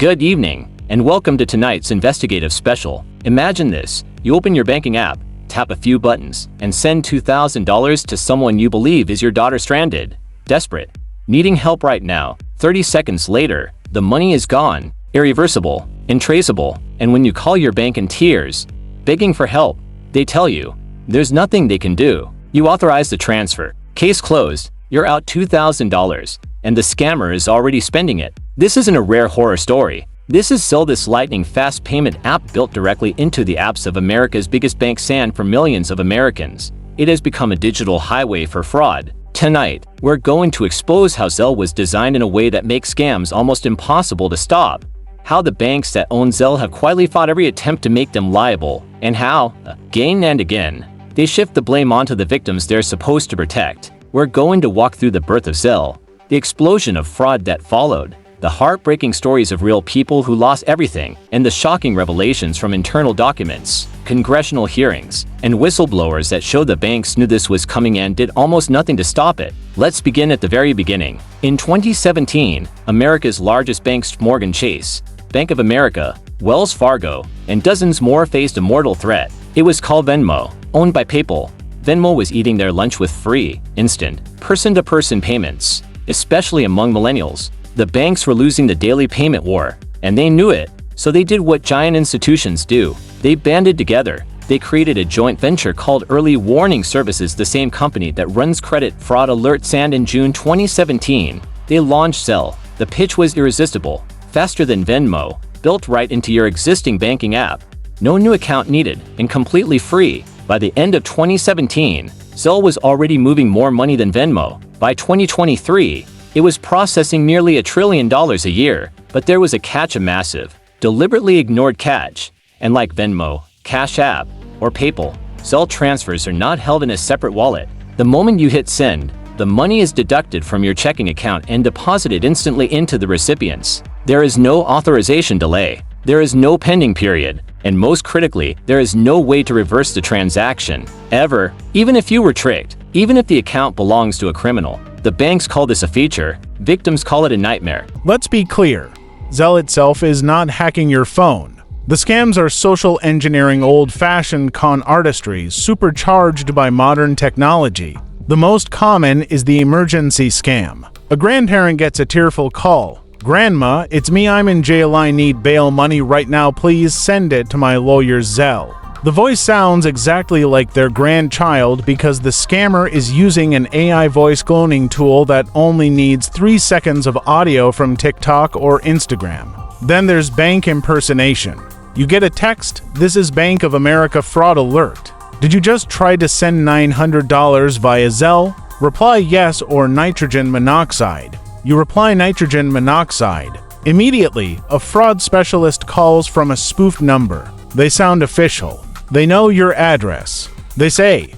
Good evening, and welcome to tonight's investigative special. Imagine this: you open your banking app, tap a few buttons, and send $2,000 to someone you believe is your daughter stranded, desperate, needing help right now. 30 seconds later, the money is gone, irreversible, untraceable, and when you call your bank in tears, begging for help, they tell you there's nothing they can do. You authorize the transfer. Case closed. You're out $2,000, and the scammer is already spending it. This isn't a rare horror story. This is Zelle, this lightning-fast payment app built directly into the apps of America's biggest bank, and for millions of Americans, it has become a digital highway for fraud. Tonight, we're going to expose how Zelle was designed in a way that makes scams almost impossible to stop, how the banks that own Zelle have quietly fought every attempt to make them liable, and how, again and again, they shift the blame onto the victims they're supposed to protect. We're going to walk through the birth of Zelle, the explosion of fraud that followed, the heartbreaking stories of real people who lost everything, and the shocking revelations from internal documents, congressional hearings, and whistleblowers that show the banks knew this was coming and did almost nothing to stop it. Let's begin at the very beginning. In 2017, America's largest banks, Morgan Chase, Bank of America, Wells Fargo, and dozens more faced a mortal threat. It was called Venmo, owned by PayPal. Venmo was eating their lunch with free, instant, person-to-person payments, especially among millennials. The banks were losing the daily payment war, and they knew it, so they did what giant institutions do. They banded together. They created a joint venture called Early Warning Services, the same company that runs credit fraud alerts, and in June 2017, they launched Zelle. The pitch was irresistible, faster than Venmo, built right into your existing banking app. No new account needed, and completely free. By the end of 2017, Zelle was already moving more money than Venmo. By 2023, it was processing nearly $1 trillion a year, but there was a catch, a massive, deliberately ignored catch. And like Venmo, Cash App, or PayPal, Zelle transfers are not held in a separate wallet. The moment you hit send, the money is deducted from your checking account and deposited instantly into the recipients. There is no authorization delay. There is no pending period. And most critically, there is no way to reverse the transaction, ever. Even if you were tricked, even if the account belongs to a criminal. The banks call this a feature, victims call it a nightmare. Let's be clear, Zelle itself is not hacking your phone. The scams are social engineering, old-fashioned con artistry supercharged by modern technology. The most common is the emergency scam. A grandparent gets a tearful call. "Grandma, it's me, I'm in jail, I need bail money right now, please send it to my lawyer's Zelle." The voice sounds exactly like their grandchild because the scammer is using an AI voice cloning tool that only needs 3 seconds of audio from TikTok or Instagram. Then there's bank impersonation. You get a text, "This is Bank of America fraud alert. Did you just try to send $900 via Zelle?" Reply yes or nitrogen monoxide. You reply nitrogen monoxide. Immediately, a fraud specialist calls from a spoofed number. They sound official. They know your address. They say,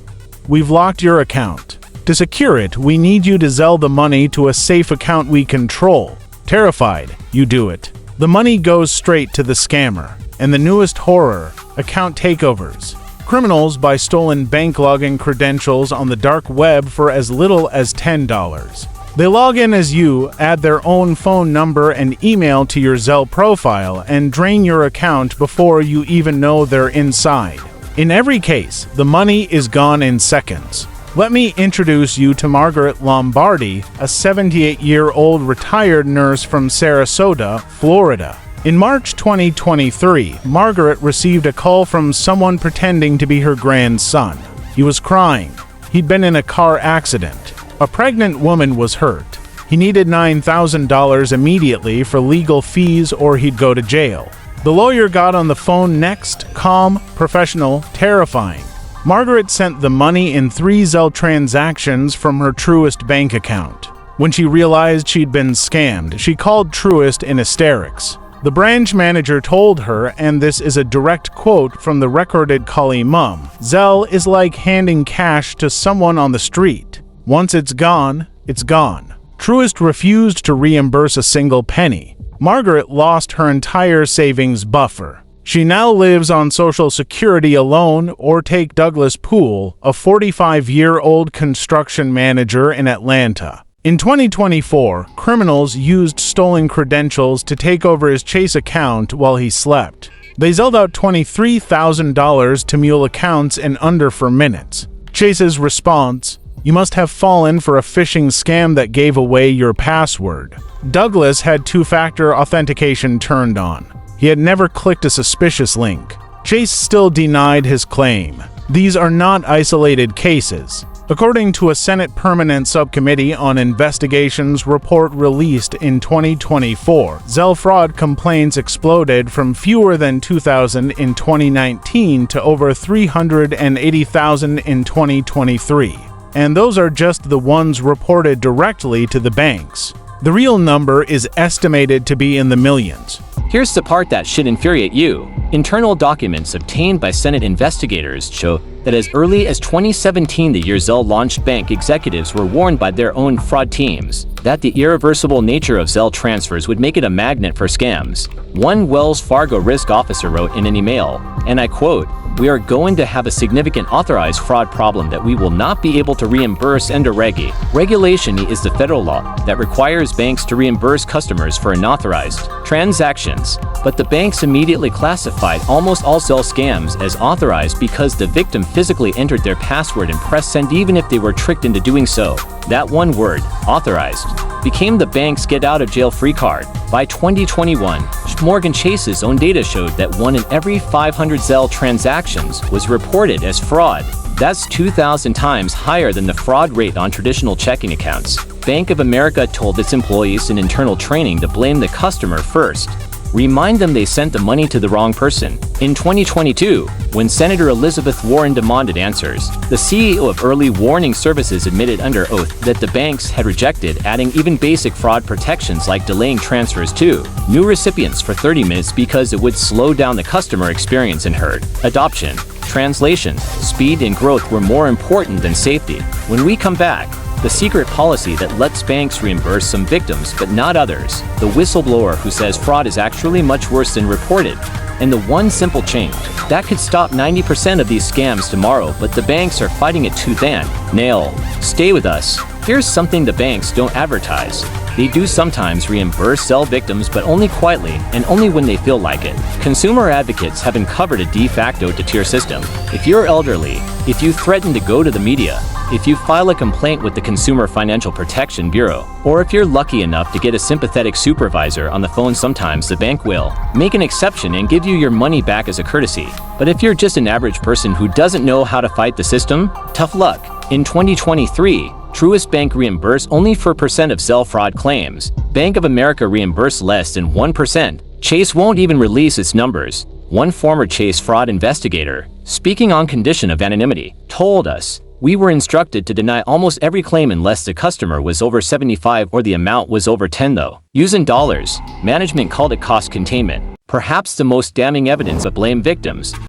"We've locked your account. To secure it, we need you to Zelle the money to a safe account we control." Terrified, you do it. The money goes straight to the scammer. And the newest horror, account takeovers. Criminals buy stolen bank login credentials on the dark web for as little as $10. They log in as you, add their own phone number and email to your Zelle profile, and drain your account before you even know they're inside. In every case, the money is gone in seconds. Let me introduce you to Margaret Lombardi, a 78-year-old retired nurse from Sarasota, Florida. In March 2023, Margaret received a call from someone pretending to be her grandson. He was crying. He'd been in a car accident. A pregnant woman was hurt. He needed $9,000 immediately for legal fees or he'd go to jail. The lawyer got on the phone next, calm, professional, terrifying. Margaret sent the money in 3 Zelle transactions from her Truist bank account. When she realized she'd been scammed, she called Truist in hysterics. The branch manager told her, and this is a direct quote from the recorded callee mum, "Zelle is like handing cash to someone on the street. Once it's gone, it's gone." Truist refused to reimburse a single penny. Margaret lost her entire savings buffer. She now lives on Social Security alone, or take Douglas Poole, a 45-year-old construction manager in Atlanta. In 2024, criminals used stolen credentials to take over his Chase account while he slept. They zelled out $23,000 to mule accounts in under 4 minutes. Chase's response: "You must have fallen for a phishing scam that gave away your password." Douglas had two-factor authentication turned on. He had never clicked a suspicious link. Chase still denied his claim. These are not isolated cases. According to a Senate Permanent Subcommittee on Investigations report released in 2024, Zelle fraud complaints exploded from fewer than 2,000 in 2019 to over 380,000 in 2023. And those are just the ones reported directly to the banks. The real number is estimated to be in the millions. Here's the part that should infuriate you. Internal documents obtained by Senate investigators show that as early as 2017, the year Zelle launched, bank executives were warned by their own fraud teams that the irreversible nature of Zelle transfers would make it a magnet for scams. One Wells Fargo risk officer wrote in an email, and I quote, "We are going to have a significant authorized fraud problem that we will not be able to reimburse under Regi." Regulation is the federal law that requires banks to reimburse customers for unauthorized transactions. But the banks immediately classified almost all Zelle scams as authorized because the victim physically entered their password and pressed send even if they were tricked into doing so. That one word, authorized, became the bank's get-out-of-jail-free card. By 2021, Morgan Chase's own data showed that 1 in every 500 Zelle transactions was reported as fraud. That's 2,000 times higher than the fraud rate on traditional checking accounts. Bank of America told its employees in internal training to blame the customer first. Remind them they sent the money to the wrong person. In 2022, when Senator Elizabeth Warren demanded answers, the CEO of Early Warning Services admitted under oath that the banks had rejected adding even basic fraud protections like delaying transfers to new recipients for 30 minutes because it would slow down the customer experience and hurt adoption. Translation: speed and growth were more important than safety. When we come back, the secret policy that lets banks reimburse some victims but not others, the whistleblower who says fraud is actually much worse than reported, and the one simple change that could stop 90% of these scams tomorrow, but the banks are fighting it tooth and nail. Stay with us. Here's something the banks don't advertise. They do sometimes reimburse Zelle victims, but only quietly and only when they feel like it. Consumer advocates have uncovered a de facto two-tier system. If you're elderly, if you threaten to go to the media, if you file a complaint with the Consumer Financial Protection Bureau, or if you're lucky enough to get a sympathetic supervisor on the phone, sometimes the bank will make an exception and give you your money back as a courtesy. But if you're just an average person who doesn't know how to fight the system, tough luck. In 2023, Truist Bank reimbursed only 4% of Zelle fraud claims. Bank of America reimbursed less than 1%. Chase won't even release its numbers. One former Chase fraud investigator, speaking on condition of anonymity, told us, "We were instructed to deny almost every claim unless the customer was over 75 or the amount was over 10 though." Using dollars, management called it cost containment. Perhaps the most damning evidence of blame victims.